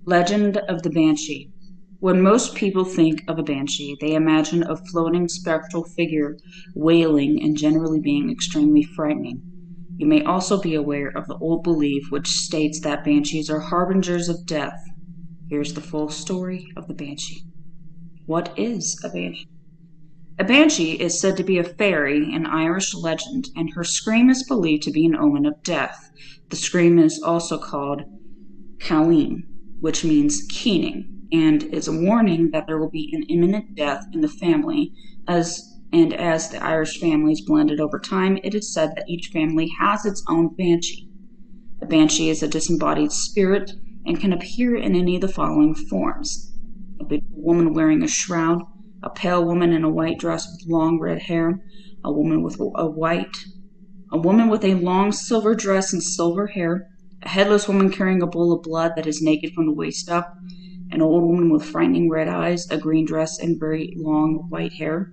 Legend of the Banshee. When most people think of a banshee, they imagine a floating spectral figure wailing and generally being extremely frightening. You may also be aware of the old belief which states that banshees are harbingers of death. Here's the full story of the banshee. What is a banshee? A banshee is said to be a fairy in Irish legend, and her scream is believed to be an omen of death. The scream is also called Halloween, which means keening, and is a warning that there will be an imminent death in the family. As the Irish families blended over time, it is said that each family has its own banshee. A banshee is a disembodied spirit and can appear in any of the following forms: a beautiful woman wearing a shroud, a pale woman in a white dress with long red hair, a woman with a long silver dress and silver hair, a headless woman carrying a bowl of blood that is naked from the waist up, an old woman with frightening red eyes, a green dress, and very long white hair,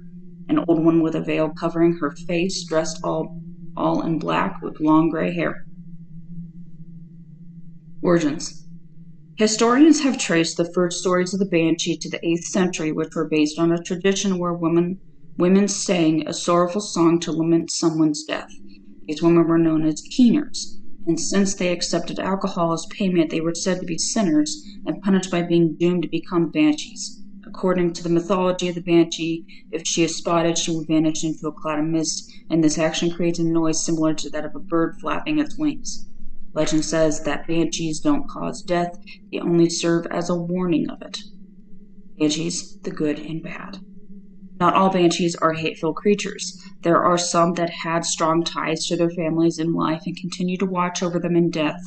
an old woman with a veil covering her face, dressed all in black with long gray hair. Origins. Historians have traced the first stories of the Banshee to the 8th century, which were based on a tradition where women sang a sorrowful song to lament someone's death. These women were known as keeners, and since they accepted alcohol as payment, they were said to be sinners and punished by being doomed to become banshees. According to the mythology of the banshee, if she is spotted, she will vanish into a cloud of mist, and this action creates a noise similar to that of a bird flapping its wings. Legend says that banshees don't cause death, they only serve as a warning of it. Banshees, the good and bad. Not all banshees are hateful creatures. There are some that had strong ties to their families in life and continue to watch over them in death.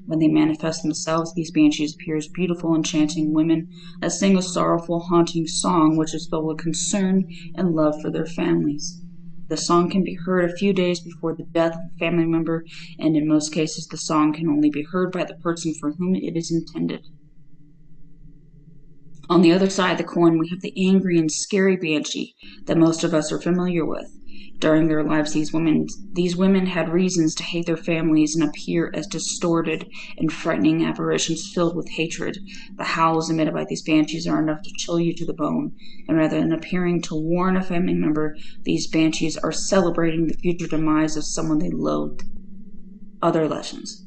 When they manifest themselves, these banshees appear as beautiful, enchanting women that sing a sorrowful, haunting song which is filled with concern and love for their families. The song can be heard a few days before the death of a family member, and in most cases the song can only be heard by the person for whom it is intended. On the other side of the coin, we have the angry and scary banshee that most of us are familiar with. During their lives, these women had reasons to hate their families and appear as distorted and frightening apparitions filled with hatred. The howls emitted by these banshees are enough to chill you to the bone, and rather than appearing to warn a family member, these banshees are celebrating the future demise of someone they loathe. Other legends.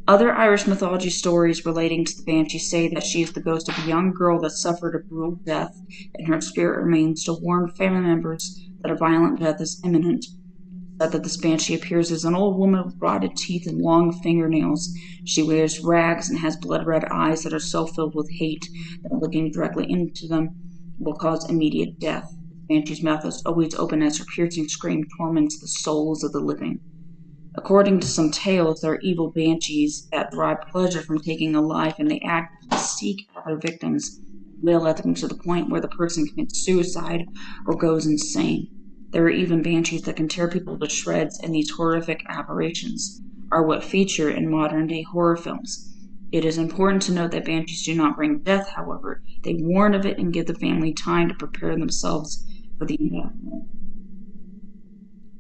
Other Irish mythology stories relating to the Banshee say that she is the ghost of a young girl that suffered a brutal death, and her spirit remains to warn family members that a violent death is imminent. It is said that this Banshee appears as an old woman with rotted teeth and long fingernails. She wears rags and has blood-red eyes that are so filled with hate that looking directly into them will cause immediate death. The Banshee's mouth is always open as her piercing scream torments the souls of the living. According to some tales, there are evil banshees that derive pleasure from taking a life, and they actively seek out their victims, wail at them to the point where the person commits suicide or goes insane. There are even banshees that can tear people to shreds, and these horrific apparitions are what feature in modern-day horror films. It is important to note that banshees do not bring death, however. They warn of it and give the family time to prepare themselves for the inevitable.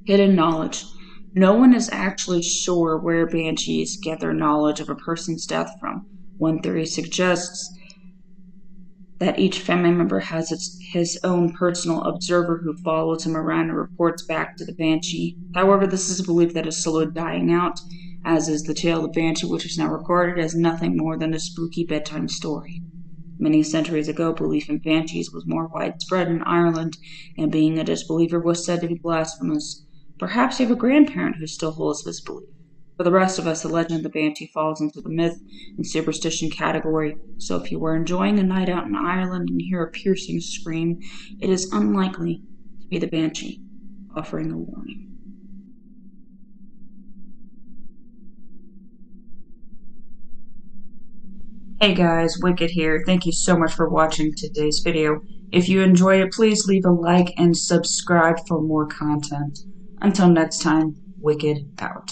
Hidden knowledge. No one is actually sure where banshees get their knowledge of a person's death from. One theory suggests that each family member has his own personal observer who follows him around and reports back to the banshee. However, this is a belief that is slowly dying out, as is the tale of the banshee, which is now regarded as nothing more than a spooky bedtime story. Many centuries ago, belief in banshees was more widespread in Ireland, and being a disbeliever was said to be blasphemous. Perhaps you have a grandparent who still holds this belief. For the rest of us, the legend of the Banshee falls into the myth and superstition category, so if you were enjoying a night out in Ireland and hear a piercing scream, it is unlikely to be the Banshee offering a warning. Hey guys, Wicked here. Thank you so much for watching today's video. If you enjoyed it, please leave a like and subscribe for more content. Until next time, Wicked out.